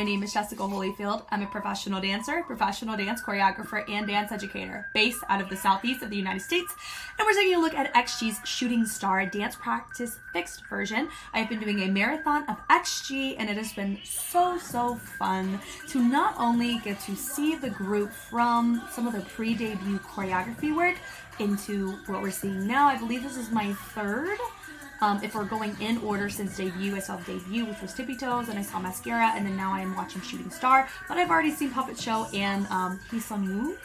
name is Jessica Holyfield. I'm a professional dancer, professional dance choreographer, and dance educator based out of the southeast of the United States. And we're taking a look at XG's Shooting Star Dance Practice Fixed version. I've been doing a marathon of XG, and it has been so fun to not only get to see the group from some of the pre-debut choreography work into what we're seeing now. I believe this is my third. If we're going in order since debut, I saw debut, which was Tippy Toes, and I saw Mascara, and then now I am watching Shooting Star. But I've already seen Puppet Show and Hisonu,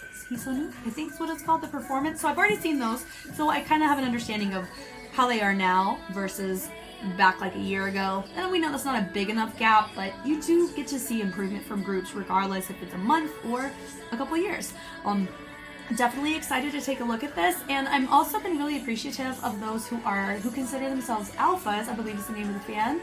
I think is what it's called, the performance. So I've already seen those, so I kind of have an understanding of how they are now versus back like a year ago. And we know that's not a big enough gap, but you do get to see improvement from groups regardless if it's a month or a couple of years. Definitely excited to take a look at this, and I'm also been really appreciative of those who consider themselves alphas, I believe is the name of the fan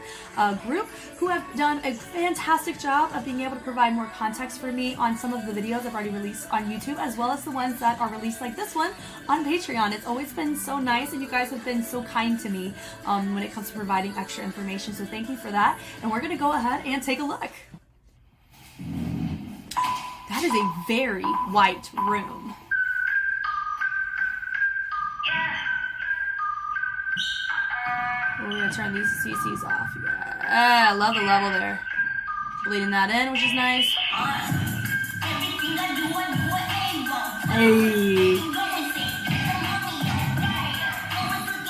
group, who have done a fantastic job of being able to provide more context for me on some of the videos I've already released on YouTube, as well as the ones that are released like this one on Patreon. It's always been so nice, and you guys have been so kind to me when it comes to providing extra information, so thank you for that. And we're going to go ahead and take a look. That is a very white room. We're gonna turn these CCs off. Yeah, I love the level there. Bleeding that in, which is nice. Hey.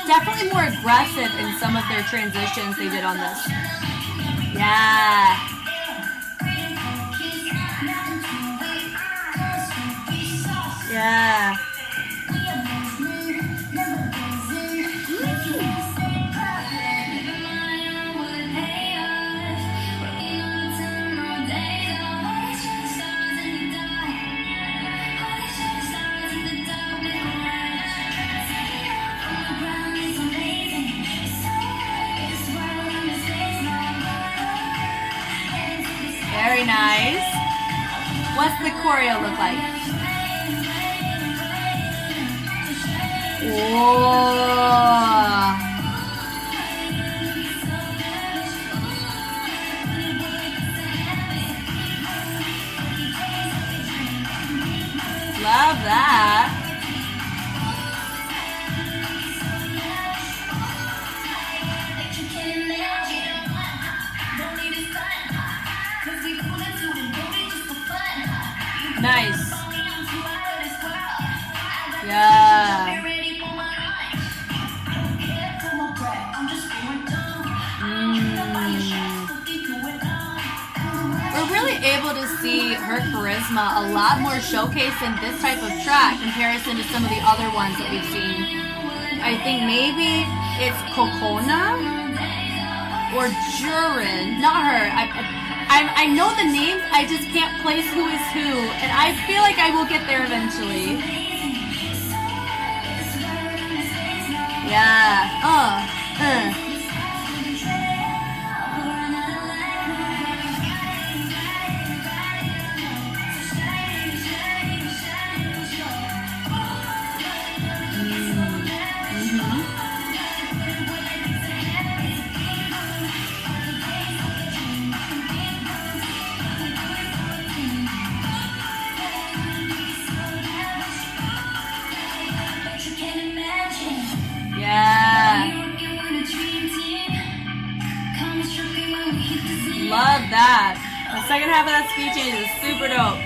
Definitely more aggressive in some of their transitions they did on this. Yeah. Yeah. Very nice. What's the choreo look like? Whoa. Love that. Nice. Yeah. We're really able to see her charisma a lot more showcased in this type of track in comparison to some of the other ones that we've seen. I think maybe it's Kokona or Jurin. Not her. I know the names, I just can't place who is who, and I feel like I will get there eventually. Yeah. Love that. The second half of that speed change is super dope.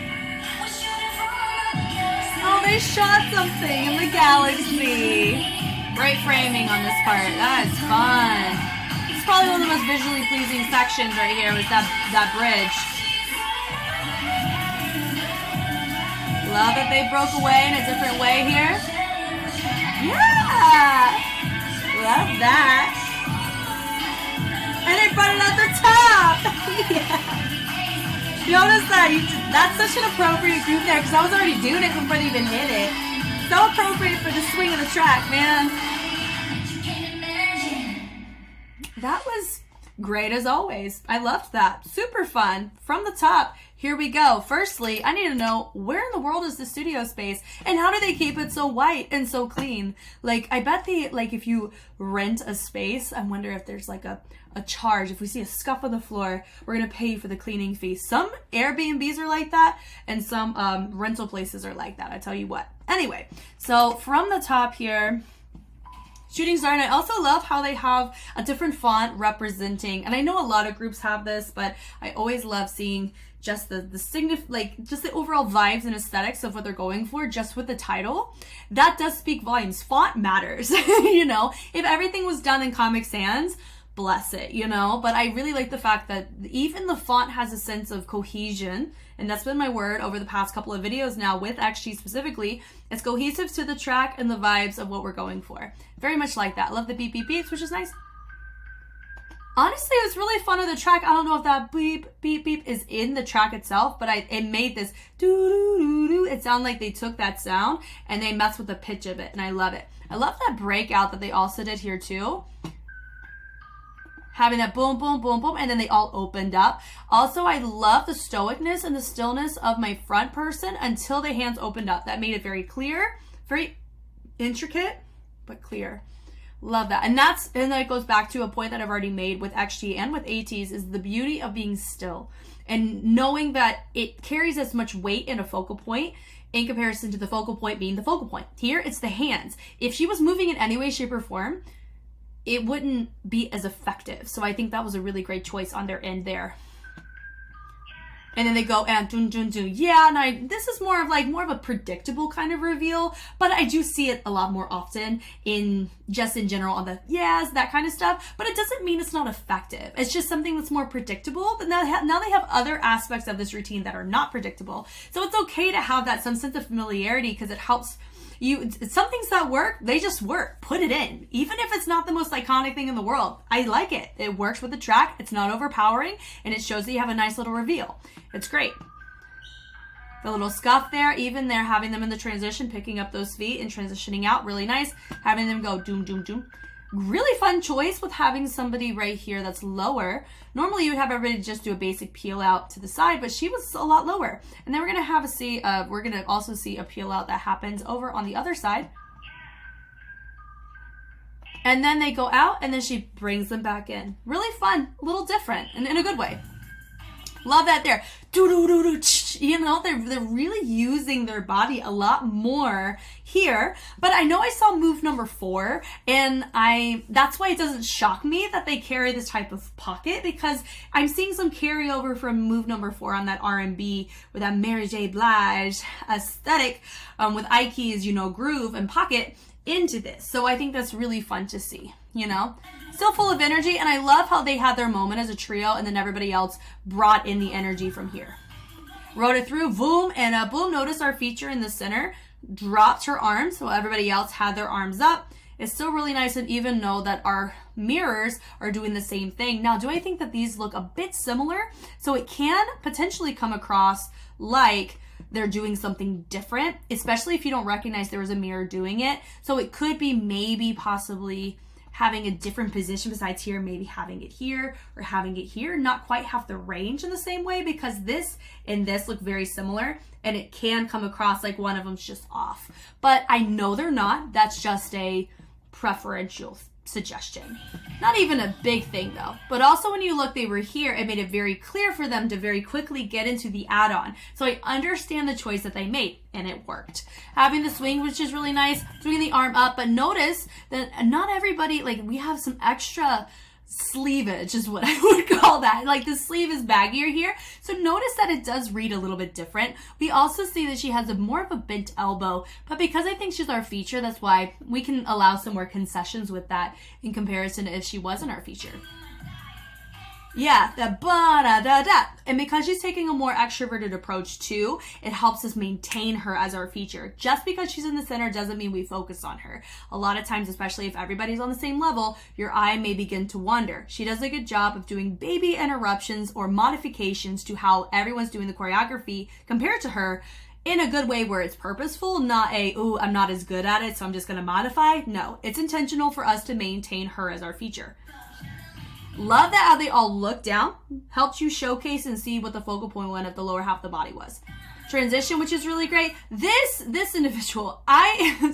Oh, they shot something in the galaxy. Great framing on this part. That is fun. It's probably one of the most visually pleasing sections right here with that bridge. Love that they broke away in a different way here. Yeah! Love that. And they brought it at the top! Yeah. Notice that? That's such an appropriate group there, because I was already doing it before they even hit it. So appropriate for the swing of the track, man. That was great as always. I loved that. Super fun. From the top, here we go. Firstly, I need to know, where in the world is the studio space and how do they keep it so white and so clean? Like, I bet if you rent a space, I wonder if there's like a charge. If we see a scuff on the floor, we're gonna pay for the cleaning fee. Some Airbnbs are like that, and some rental places are like that, I tell you what. Anyway, so from the top here, Shooting Star, and I also love how they have a different font representing, and I know a lot of groups have this, but I always love seeing just just the overall vibes and aesthetics of what they're going for, just with the title. That does speak volumes. Font matters, you know? If everything was done in Comic Sans, bless it, you know? But I really like the fact that even the font has a sense of cohesion, and that's been my word over the past couple of videos now with XG specifically. It's cohesive to the track and the vibes of what we're going for. Very much like that. Love the beep beep beeps, which is nice. Honestly, it was really fun with the track. I don't know if that beep beep beep is in the track itself, but it made this doo doo doo doo. It sounded like they took that sound and they messed with the pitch of it, and I love it. I love that breakout that they also did here too. Having that boom, boom, boom, boom, and then they all opened up. Also, I love the stoicness and the stillness of my front person until the hands opened up. That made it very clear, very intricate, but clear. Love that. And that goes back to a point that I've already made with XG and with ATs, is the beauty of being still and knowing that it carries as much weight in a focal point in comparison to the focal point being the focal point. Here, it's the hands. If she was moving in any way, shape, or form, it wouldn't be as effective. So I think that was a really great choice on their end there. And then they go and dun dun dun. Yeah, and this is more of a predictable kind of reveal, but I do see it a lot more often in general on the yes, that kind of stuff. But it doesn't mean it's not effective. It's just something that's more predictable. But now they have other aspects of this routine that are not predictable. So it's okay to have that some sense of familiarity, because it helps you. Some things that work, they just work. Put it in, even if it's not the most iconic thing in the world. I like it. It works with the track. It's not overpowering, and it shows that you have a nice little reveal. It's great. The little scuff there, even there, having them in the transition, picking up those feet and transitioning out, really nice. Having them go doom, doom, doom. Really fun choice with having somebody right here that's lower. Normally you would have everybody just do a basic peel out to the side, but she was a lot lower. And then we're gonna also see a peel out that happens over on the other side. And then they go out, and then she brings them back in. Really fun, a little different, and in a good way. Love that there. You know, they're really using their body a lot more here. But I know I saw move number 4, and that's why it doesn't shock me that they carry this type of pocket, because I'm seeing some carryover from move number 4 on that R&B with that Mary J. Blige aesthetic with Ike's, you know, groove and pocket into this. So I think that's really fun to see, you know? Still full of energy, and I love how they had their moment as a trio, and then everybody else brought in the energy from here. Rode it through, boom, and boom. Notice our feature in the center dropped her arms, so everybody else had their arms up. It's still really nice, and even know that our mirrors are doing the same thing. Now, do I think that these look a bit similar? So it can potentially come across like they're doing something different, especially if you don't recognize there was a mirror doing it. So it could be maybe possibly having a different position besides here, maybe having it here or having it here, not quite have the range in the same way, because this and this look very similar, and it can come across like one of them's just off. But I know they're not. That's just a preferential suggestion. Not even a big thing though. But also when you look, they were here, it made it very clear for them to very quickly get into the add-on. So I understand the choice that they made, and it worked. Having the swing, which is really nice, swinging the arm up, but notice that not everybody, like, we have some extra sleevage is what I would call that. Like, the sleeve is baggier here. So notice that it does read a little bit different. We also see that she has more of a bent elbow, but because I think she's our feature, that's why we can allow some more concessions with that in comparison to if she wasn't our feature. Yeah, the ba-da-da-da. And because she's taking a more extroverted approach too, it helps us maintain her as our feature. Just because she's in the center doesn't mean we focus on her. A lot of times, especially if everybody's on the same level, your eye may begin to wander. She does a good job of doing baby interruptions or modifications to how everyone's doing the choreography compared to her, in a good way where it's purposeful, not ooh, I'm not as good at it, so I'm just gonna modify. No, it's intentional for us to maintain her as our feature. Love that how they all look down. Helped you showcase and see what the focal point one of the lower half of the body was. Transition, which is really great. This individual, I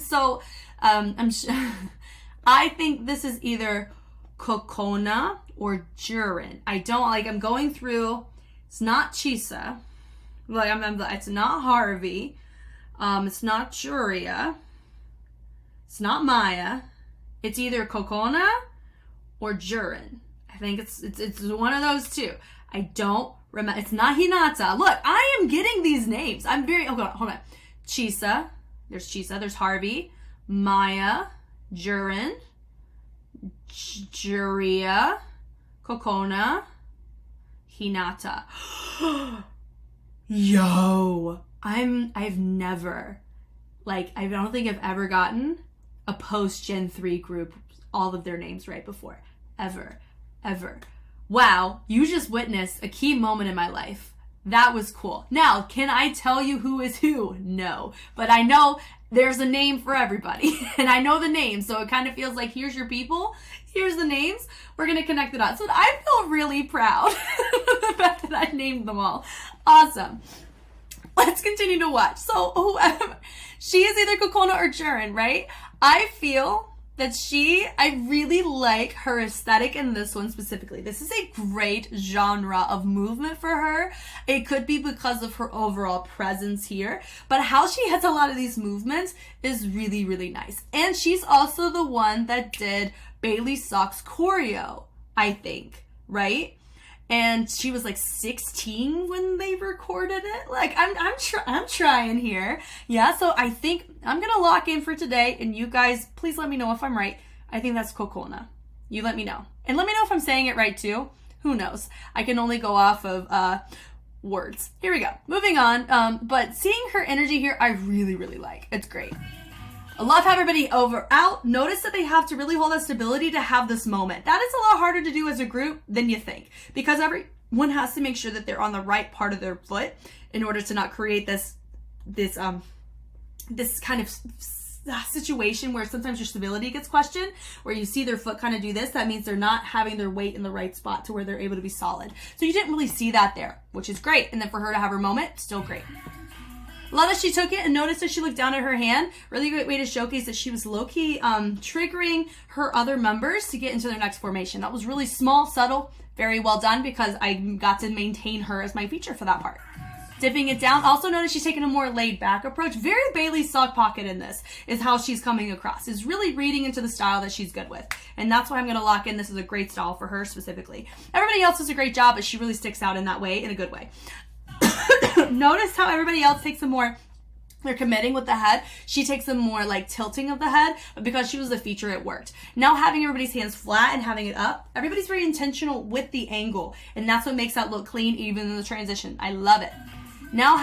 think this is either Kokona or Jurin. I'm going through, it's not Chisa. It's not Harvey. It's not Juria. It's not Maya. It's either Kokona or Jurin. I think it's one of those two. I don't remember. It's not Hinata. Look, I am getting these names. Hold on. Chisa. There's Chisa. There's Harvey. Maya. Jurin. Juria. Kokona. Hinata. Yo. I've never, I don't think I've ever gotten a post Gen 3 group all of their names right before. Ever. Wow, you just witnessed a key moment in my life. That was cool. Now, can I tell you who is who? No. But I know there's a name for everybody. And I know the names, so it kind of feels like here's your people, here's the names, we're going to connect the dots. So I feel really proud of the fact that I named them all. Awesome. Let's continue to watch. So whoever, she is either Kokona or Jurin, right? I feel that I really like her aesthetic in this one specifically. This is a great genre of movement for her. It could be because of her overall presence here, but how she has a lot of these movements is really, really nice. And she's also the one that did Bailey Sock's choreo, I think, right? And she was 16 when they recorded it. I'm trying here. Yeah, so I think I'm going to lock in for today. And you guys, please let me know if I'm right. I think that's Kokona. You let me know. And let me know if I'm saying it right too. Who knows? I can only go off of words. Here we go. Moving on. But seeing her energy here, I really, really like. It's great. I love how everybody out. Notice that they have to really hold that stability to have this moment. That is a lot harder to do as a group than you think, because everyone has to make sure that they're on the right part of their foot in order to not create this kind of situation where sometimes your stability gets questioned, where you see their foot kind of do this. That means they're not having their weight in the right spot to where they're able to be solid. So you didn't really see that there, which is great. And then for her to have her moment, still great. Love that she took it, and notice that she looked down at her hand. Really great way to showcase that she was low-key triggering her other members to get into their next formation. That was really small, subtle, very well done, because I got to maintain her as my feature for that part. Dipping it down. Also notice she's taking a more laid-back approach. Very Bailey sock pocket in this is how she's coming across. Is really reading into the style that she's good with. And that's why I'm going to lock in. This is a great style for her specifically. Everybody else does a great job, but she really sticks out in that way, in a good way. Notice how everybody else takes they're committing with the head. She takes a more tilting of the head, but because she was the feature, it worked. Now having everybody's hands flat and having it up, everybody's very intentional with the angle, and that's what makes that look clean even in the transition. I love it. Now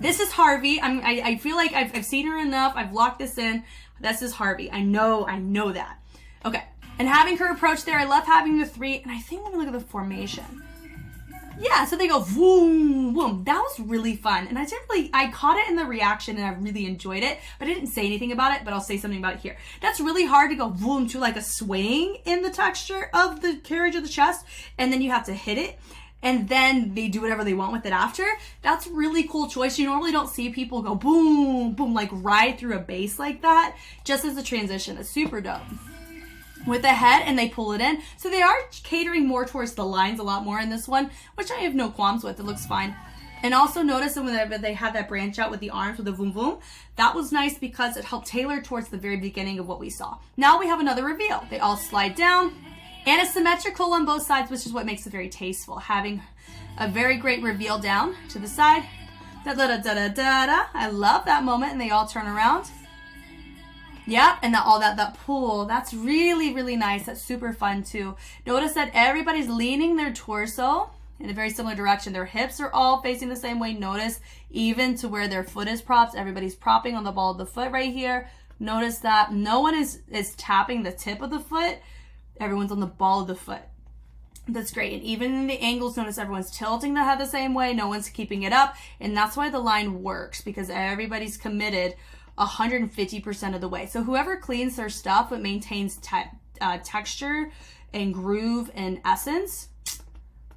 this is Harvey. I feel like I've seen her enough. I've locked this in. This is Harvey. I know that. Okay. And having her approach there, I love having the 3, and I think let me look at the formation. Yeah, so they go boom, boom. That was really fun. And I caught it in the reaction and I really enjoyed it, but I didn't say anything about it, but I'll say something about it here. That's really hard to go boom to a swing in the texture of the carriage of the chest, and then you have to hit it, and then they do whatever they want with it after. That's really cool choice. You normally don't see people go boom, boom, ride through a bass like that, just as a transition. It's super dope. With the head, and they pull it in. So they are catering more towards the lines a lot more in this one, which I have no qualms with. It looks fine. And also notice that when they had that branch out with the arms with the boom boom, that was nice because it helped tailor towards the very beginning of what we saw. Now we have another reveal. They all slide down, and it's symmetrical on both sides, which is what makes it very tasteful. Having a very great reveal down to the side. Da da da da da da. I love that moment, and they all turn around. Yeah, and that pull, that's really, really nice. That's super fun too. Notice that everybody's leaning their torso in a very similar direction. Their hips are all facing the same way. Notice even to where their foot is propped, everybody's propping on the ball of the foot right here. Notice that no one is tapping the tip of the foot. Everyone's on the ball of the foot. That's great. And even in the angles, notice everyone's tilting the head the same way. No one's keeping it up. And that's why the line works, because everybody's committed 150% of the way. So whoever cleans their stuff but maintains texture and groove and essence,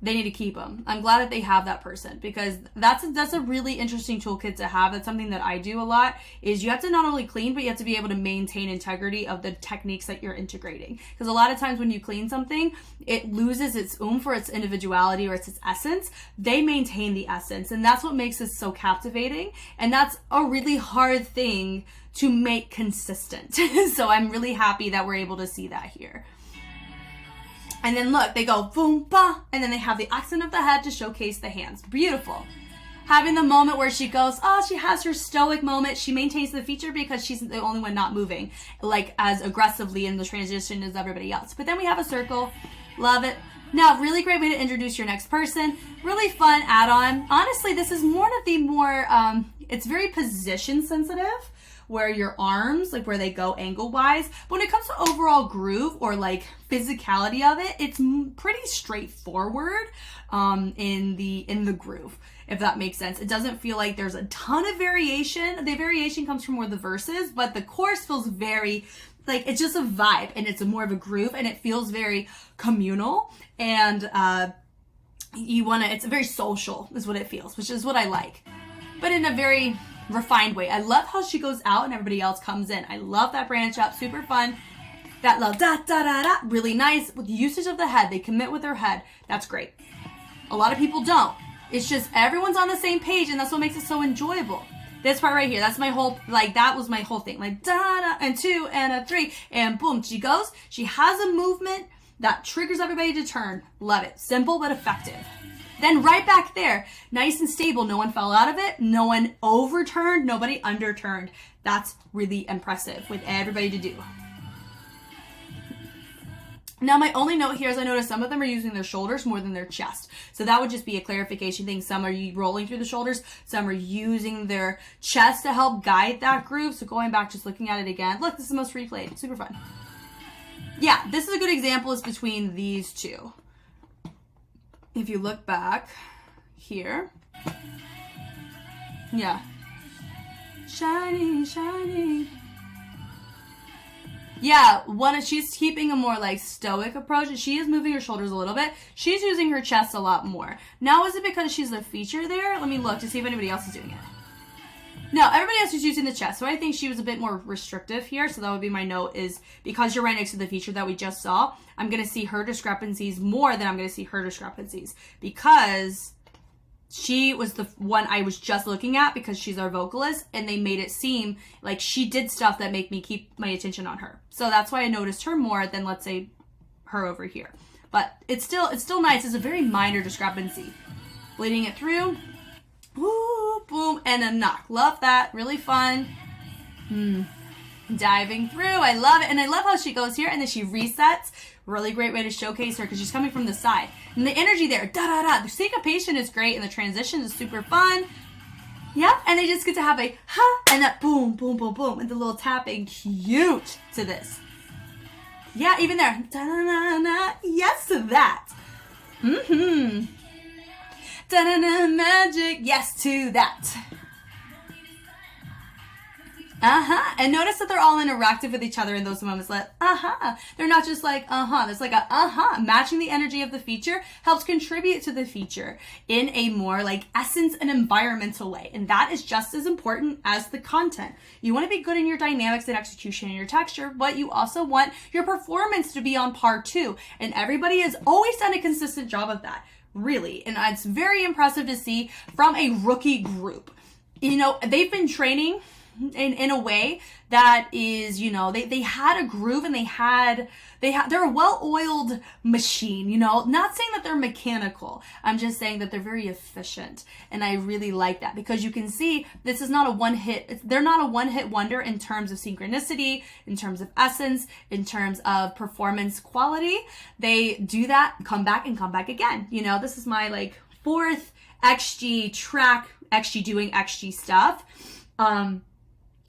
they need to keep them. I'm glad that they have that person, because that's a really interesting toolkit to have. That's something that I do a lot, is you have to not only clean, but you have to be able to maintain integrity of the techniques that you're integrating. Because a lot of times when you clean something, it loses its oomph or its individuality or its essence. They maintain the essence, and that's what makes it so captivating. And that's a really hard thing to make consistent. So I'm really happy that we're able to see that here. And then look, they go boom, ba, and then they have the accent of the head to showcase the hands. Beautiful. Having the moment where she goes, oh, she has her stoic moment. She maintains the feature because she's the only one not moving, like as aggressively in the transition as everybody else. But then we have a circle. Love it. Now, really great way to introduce your next person. Really fun add-on. Honestly, this is one of the more, it's very position sensitive, where your arms, like where they go angle-wise. But when it comes to overall groove or like physicality of it, it's pretty straightforward in the groove, if that makes sense. It doesn't feel like there's a ton of variation. The variation comes from more the verses, but the chorus feels very, like, it's just a vibe, and it's more of a groove, and it feels very communal, and it's very social is what it feels, which is what I like, but in a very refined way. I love how she goes out and everybody else comes in. I love that branch up, super fun. That love, da da da da, really nice. With the usage of the head, they commit with their head. That's great. A lot of people don't. It's just everyone's on the same page, and that's what makes it so enjoyable. This part right here, that's my whole, like, that was my whole thing. Like, da da, and 2, and a 3, and boom, she goes. She has a movement that triggers everybody to turn. Love it. Simple but effective. Then right back there, nice and stable. No one fell out of it. No one overturned. Nobody underturned. That's really impressive with everybody to do. Now, my only note here is I noticed some of them are using their shoulders more than their chest. So that would just be a clarification thing. Some are rolling through the shoulders. Some are using their chest to help guide that groove. So going back, just looking at it again. Look, this is the most replayed. Super fun. Yeah, this is a good example. Is between these two. If you look back here, yeah, shining, shining. Yeah, she's keeping a more like stoic approach. She is moving her shoulders a little bit. She's using her chest a lot more. Now, is it because she's the feature there? Let me look to see if anybody else is doing it. No, everybody else is using the chest. So I think she was a bit more restrictive here. So that would be my note, is because you're right next to the feature that we just saw, I'm going to see her discrepancies more than I'm going to see her discrepancies, because she was the one I was just looking at because she's our vocalist, and they made it seem like she did stuff that make me keep my attention on her. So that's why I noticed her more than, let's say, her over here. But it's still nice. It's a very minor discrepancy. Bleeding it through. Woo, boom, and a knock. Love that. Really fun. Diving through. I love it. And I love how she goes here and then she resets. Really great way to showcase her because she's coming from the side. And the energy there. Da-da-da. The syncopation is great and the transition is super fun. Yep. And they just get to have a ha and that boom, boom, boom, boom. And the little tapping. Cute to this. Yeah, even there. Da-da-da-da. Yes to that. Da-da-da, magic, yes to that. And notice that they're all interactive with each other in those moments. Like, they're not just like, There's like a, Matching the energy of the feature helps contribute to the feature in a more like essence and environmental way. And that is just as important as the content. You want to be good in your dynamics and execution and your texture, but you also want your performance to be on par too. And everybody has always done a consistent job of that. Really. And it's very impressive to see from a rookie group. You know, they've been training in a way that is, you know, they had a groove and they're a well-oiled machine, you know, not saying that they're mechanical. I'm just saying that they're very efficient. And I really like that because you can see this is not a they're not a one-hit wonder in terms of synchronicity, in terms of essence, in terms of performance quality. They do that, come back and come back again. You know, this is my like 4th XG track, XG doing XG stuff.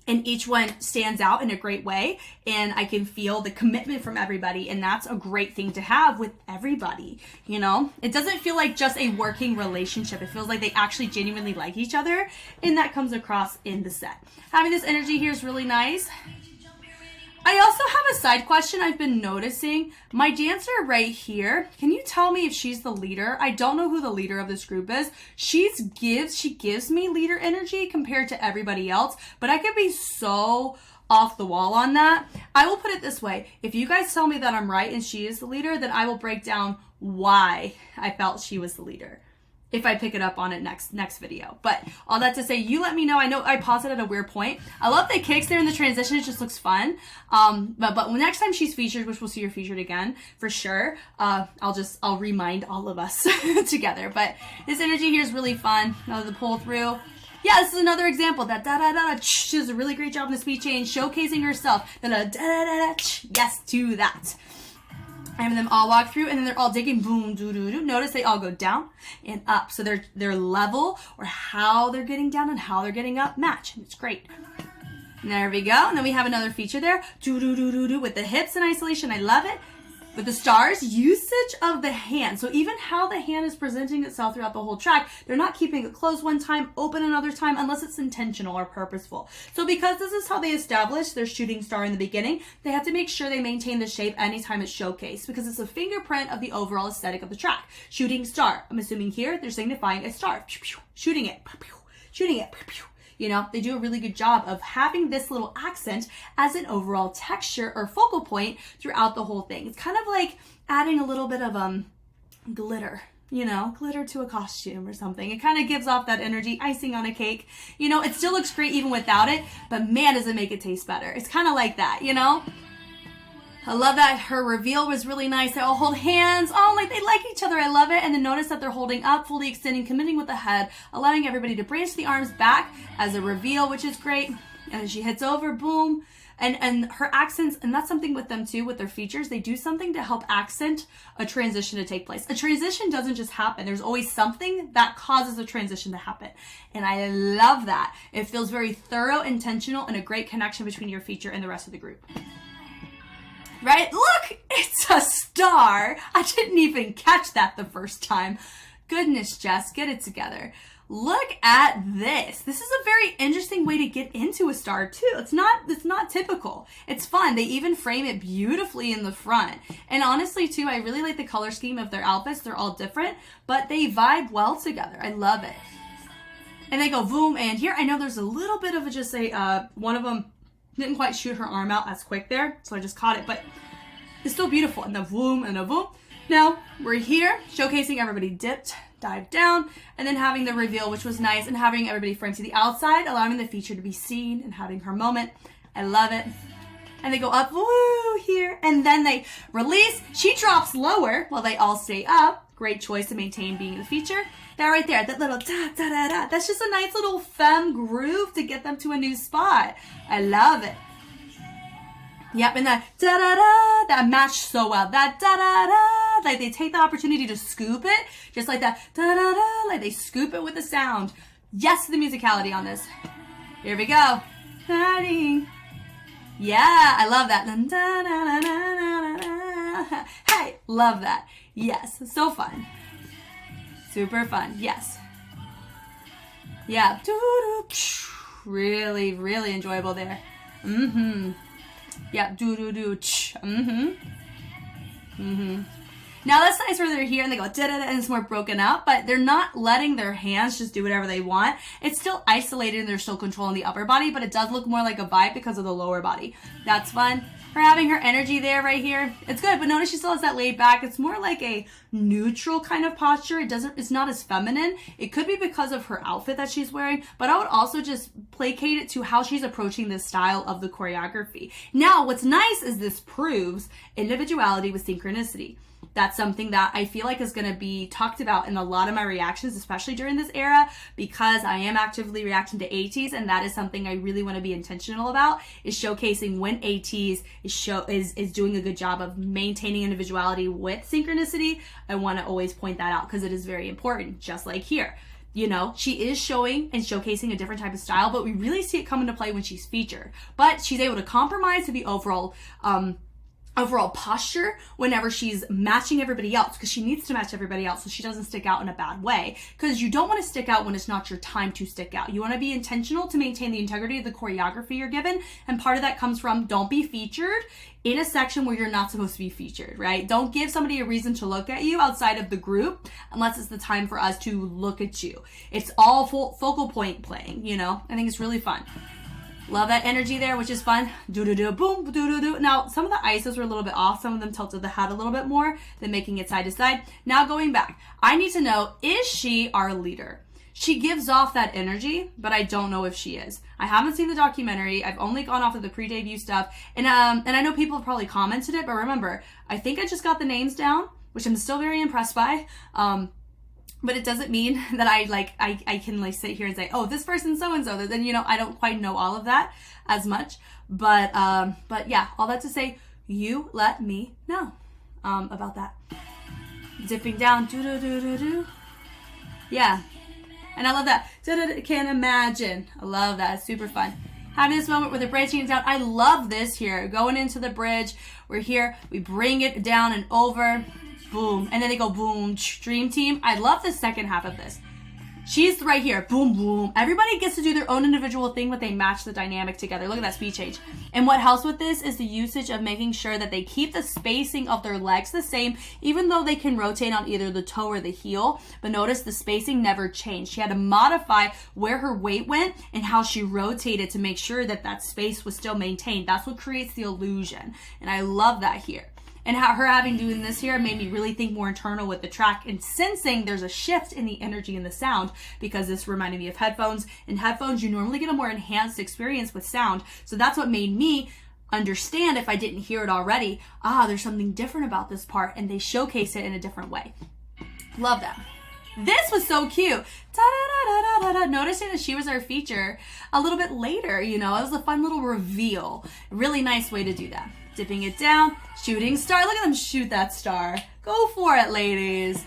And each one stands out in a great way, and I can feel the commitment from everybody, and that's a great thing to have with everybody, you know? It doesn't feel like just a working relationship. It feels like they actually genuinely like each other, and that comes across in the set. Having this energy here is really nice. I also have a side question I've been noticing. My dancer right here, can you tell me if she's the leader? I don't know who the leader of this group is. She gives me leader energy compared to everybody else, but I could be so off the wall on that. I will put it this way. If you guys tell me that I'm right and she is the leader, then I will break down why I felt she was the leader, if I pick it up on it next video. But all that to say, you let me know. I know I paused it at a weird point. I love the kicks there in the transition. It just looks fun. But next time she's featured, which we'll see her featured again for sure, I'll remind all of us together. But this energy here is really fun. Now the pull through. Yeah, this is another example. That da-da-da-da, she does a really great job in the speed change, showcasing herself. Da-da-da-da-da, yes to that. And them all walk through, and then they're all digging, boom, doo-doo-doo. Notice they all go down and up. So their level, or how they're getting down and how they're getting up, match. And it's great. And there we go. And then we have another feature there, doo-doo-doo-doo-doo, with the hips in isolation. I love it. With the stars, usage of the hand. So even how the hand is presenting itself throughout the whole track, they're not keeping it closed one time, open another time, unless it's intentional or purposeful. So because this is how they establish their shooting star in the beginning, they have to make sure they maintain the shape anytime it's showcased, because it's a fingerprint of the overall aesthetic of the track. Shooting star. I'm assuming here they're signifying a star. Shooting it. Shooting it. You know, they do a really good job of having this little accent as an overall texture or focal point throughout the whole thing. It's kind of like adding a little bit of glitter, you know, glitter to a costume or something. It kind of gives off that energy, icing on a cake. You know, it still looks great even without it, but man, does it make it taste better. It's kind of like that, you know? I love that her reveal was really nice. They all hold hands. Oh, like they like each other. I love it. And then notice that they're holding up, fully extending, committing with the head, allowing everybody to branch the arms back as a reveal, which is great. And then she hits over, boom. And her accents, and that's something with them too, with their features, they do something to help accent a transition to take place. A transition doesn't just happen. There's always something that causes a transition to happen. And I love that. It feels very thorough, intentional, and a great connection between your feature and the rest of the group. Right? Look, it's a star. I didn't even catch that the first time. Goodness, Jess, get it together. Look at this. This is a very interesting way to get into a star too. It's not typical. It's fun. They even frame it beautifully in the front. And honestly too, I really like the color scheme of their outfits. They're all different, but they vibe well together. I love it. And they go boom, and here I know there's a little bit of one of them didn't quite shoot her arm out as quick there, so I just caught it, but it's still beautiful. And the boom and the boom. Now, we're here showcasing everybody dipped, dived down, and then having the reveal, which was nice, and having everybody frame to the outside, allowing the feature to be seen and having her moment. I love it. And they go up, woo, here, and then they release. She drops lower while they all stay up. Great choice to maintain being the feature. That right there, that little da-da-da-da, that's just a nice little femme groove to get them to a new spot. I love it. Yep, and that da-da-da, that matched so well. That da-da-da, like they take the opportunity to scoop it, just like that da-da-da, like they scoop it with the sound. Yes to the musicality on this. Here we go. Yeah, I love that. Hey, love that. Yes, so fun. Super fun, yes. Yeah, really, really enjoyable there. Yeah, Now that's nice where they're here and they go da-da-da and it's more broken up, but they're not letting their hands just do whatever they want. It's still isolated and they're still controlling the upper body, but it does look more like a vibe because of the lower body. That's fun. Her having her energy there right here. It's good, but notice she still has that laid back. It's more like a neutral kind of posture. It's not as feminine. It could be because of her outfit that she's wearing, but I would also just placate it to how she's approaching this style of the choreography. Now, what's nice is this proves individuality with synchronicity. That's something that I feel like is going to be talked about in a lot of my reactions, especially during this era, because I am actively reacting to ATs, and that is something I really want to be intentional about, is showcasing when ATs is doing a good job of maintaining individuality with synchronicity. I want to always point that out because it is very important, just like here. You know, she is showing and showcasing a different type of style, but we really see it come into play when she's featured. But she's able to compromise to the overall overall posture whenever she's matching everybody else, because she needs to match everybody else so she doesn't stick out in a bad way, because you don't want to stick out when it's not your time to stick out. You want to be intentional to maintain the integrity of the choreography you're given, and part of that comes from don't be featured in a section where you're not supposed to be featured, right? Don't give somebody a reason to look at you outside of the group unless it's the time for us to look at you. It's all focal point playing, you know? I think it's really fun. Love that energy there, which is fun. Do-do-do, boom, do-do-do. Now, some of the ISOs were a little bit off. Some of them tilted the head a little bit more than making it side to side. Now going back, I need to know, is she our leader? She gives off that energy, but I don't know if she is. I haven't seen the documentary. I've only gone off of the pre-debut stuff. And I know people have probably commented it, but remember, I think I just got the names down, which I'm still very impressed by. But it doesn't mean that I can like sit here and say, oh, this person's so-and-so. Then, you know, I don't quite know all of that as much. But yeah, all that to say, you let me know about that. Dipping down, do-do-do-do-do. Yeah. And I love that. Can't imagine. I love that. It's super fun. Having this moment where they're breaking it down. I love this here. Going into the bridge. We're here. We bring it down and over. Boom. And then they go boom. Dream team. I love the second half of this. She's right here. Boom, boom. Everybody gets to do their own individual thing, but they match the dynamic together. Look at that speed change. And what helps with this is the usage of making sure that they keep the spacing of their legs the same, even though they can rotate on either the toe or the heel. But notice the spacing never changed. She had to modify where her weight went and how she rotated to make sure that that space was still maintained. That's what creates the illusion. And I love that here. And how her having doing this here made me really think more internal with the track and sensing there's a shift in the energy and the sound, because this reminded me of headphones. In headphones, you normally get a more enhanced experience with sound. So that's what made me understand, if I didn't hear it already, there's something different about this part, and they showcase it in a different way. Love that. This was so cute. Ta-da-da-da-da-da. Noticing that she was our feature a little bit later, you know, it was a fun little reveal. Really nice way to do that. Dipping it down, shooting star. Look at them shoot that star. Go for it, ladies.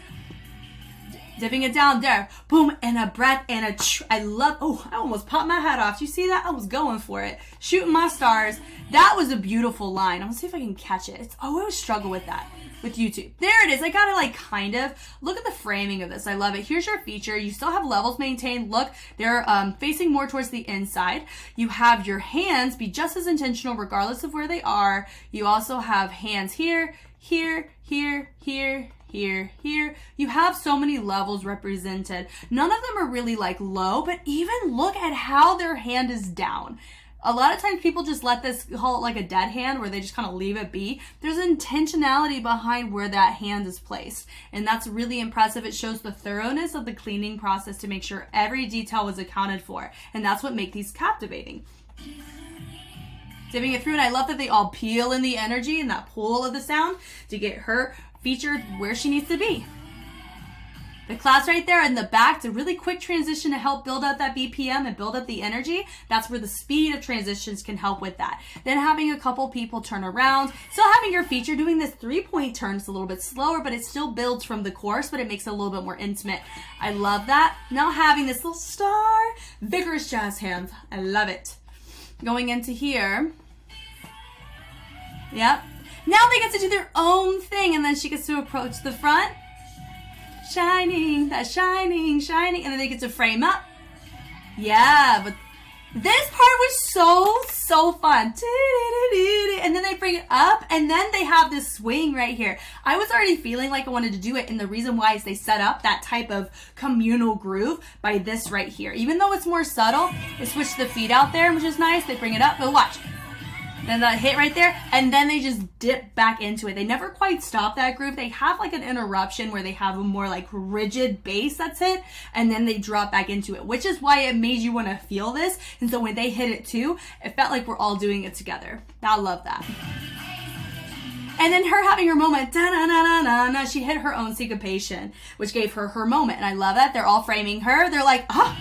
Dipping it down there. Boom, and a breath and a I almost popped my head off. Do you see that? I was going for it. Shooting my stars. That was a beautiful line. I'm gonna see if I can catch it. I always struggle with that with YouTube. There it is. I gotta kind of look at the framing of this. I love it. Here's your feature. You still have levels maintained. Look, they're facing more towards the inside. You have your hands be just as intentional regardless of where they are. You also have hands here, here, here, here, here, here. You have so many levels represented. None of them are really low, but even look at how their hand is down. A lot of times people just let this, call it a dead hand, where they just kind of leave it be. There's intentionality behind where that hand is placed, and that's really impressive. It shows the thoroughness of the cleaning process to make sure every detail was accounted for, and that's what makes these captivating. Dipping it through, and I love that they all peel in the energy and that pull of the sound to get her featured where she needs to be. The class right there in the back, it's a really quick transition to help build up that BPM and build up the energy. That's where the speed of transitions can help with that. Then having a couple people turn around. Still having your feature doing this 3-point turn. It's a little bit slower, but it still builds from the chorus, but it makes it a little bit more intimate. I love that. Now having this little star, vigorous jazz hands. I love it. Going into here. Yep. Now they get to do their own thing, and then she gets to approach the front. Shining, that shining, shining, and then they get to frame up. Yeah, but this part was so fun. And then they bring it up, and then they have this swing right here. I was already feeling like I wanted to do it, and the reason why is they set up that type of communal groove by this right here. Even though it's more subtle, they switch the feet out there, which is nice. They bring it up, but watch. Then that hit right there, and then they just dip back into it. They never quite stop that groove. They have an interruption where they have a more rigid bass that's hit, and then they drop back into it, which is why it made you want to feel this. And so when they hit it too, it felt like we're all doing it together. I love that. And then her having her moment, da-na-na-na-na, she hit her own syncopation, which gave her her moment. And I love that. They're all framing her. They're like, ah.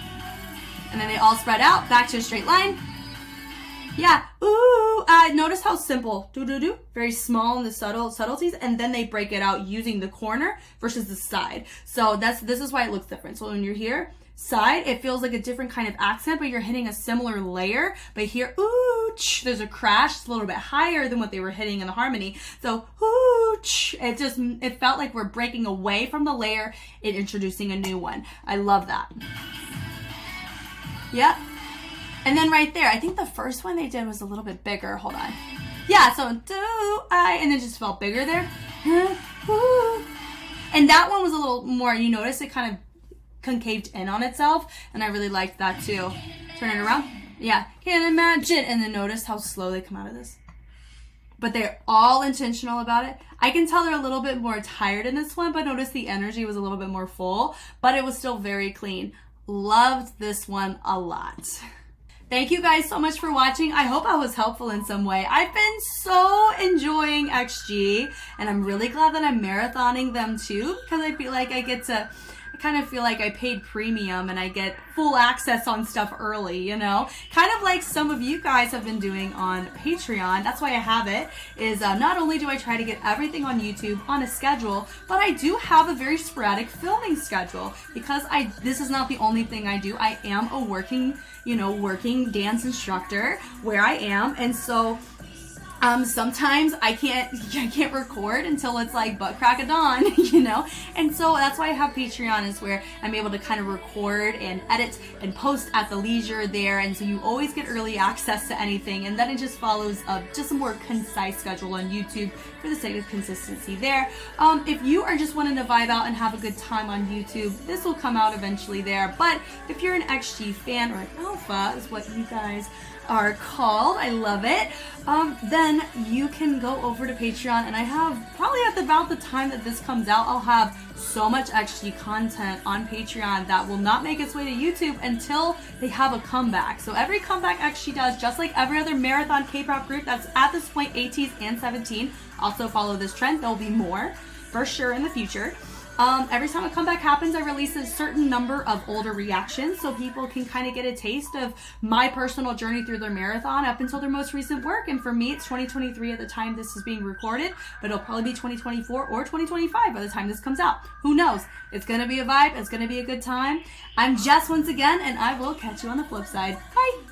And then they all spread out back to a straight line. Yeah, ooh, notice how simple, do-do-do, very small in the subtleties, and then they break it out using the corner versus the side. So this is why it looks different. So when you're here, side, it feels like a different kind of accent, but you're hitting a similar layer. But here, ooh, there's a crash. It's a little bit higher than what they were hitting in the harmony. So it felt like we're breaking away from the layer and introducing a new one. I love that. Yep. And then right there, I think the first one they did was a little bit bigger. Hold on. Yeah, so and it just felt bigger there. And that one was a little more, you notice it kind of concaved in on itself, and I really liked that too. Turn it around. Yeah, can't imagine. And then notice how slow they come out of this. But they're all intentional about it. I can tell they're a little bit more tired in this one, but notice the energy was a little bit more full, but it was still very clean. Loved this one a lot. Thank you guys so much for watching. I hope I was helpful in some way. I've been so enjoying XG, and I'm really glad that I'm marathoning them too, because I feel like I kind of feel like I paid premium and I get full access on stuff early, you know? Kind of like some of you guys have been doing on Patreon. That's why I have it, is not only do I try to get everything on YouTube on a schedule, but I do have a very sporadic filming schedule, because this is not the only thing I do. I am a working dance instructor where I am, and so sometimes I can't record until it's like butt crack of dawn, you know? And so that's why I have Patreon, is where I'm able to kind of record and edit and post at the leisure there. And so you always get early access to anything. And then it just follows just a more concise schedule on YouTube for the sake of consistency there. If you are just wanting to vibe out and have a good time on YouTube, this will come out eventually there. But if you're an XG fan, or an alpha is what you guys are called, I love it, then you can go over to Patreon, and I have probably at about the time that this comes out, I'll have so much XG content on Patreon that will not make its way to YouTube until they have a comeback. So every comeback XG does, just like every other marathon K-pop group that's at this point 18s and 17, also follow this trend. There'll be more for sure in the future. Every time a comeback happens, I release a certain number of older reactions so people can kind of get a taste of my personal journey through their marathon up until their most recent work. And for me, it's 2023 at the time this is being recorded, but it'll probably be 2024 or 2025 by the time this comes out. Who knows? It's going to be a vibe. It's going to be a good time. I'm Jess once again, and I will catch you on the flip side. Bye!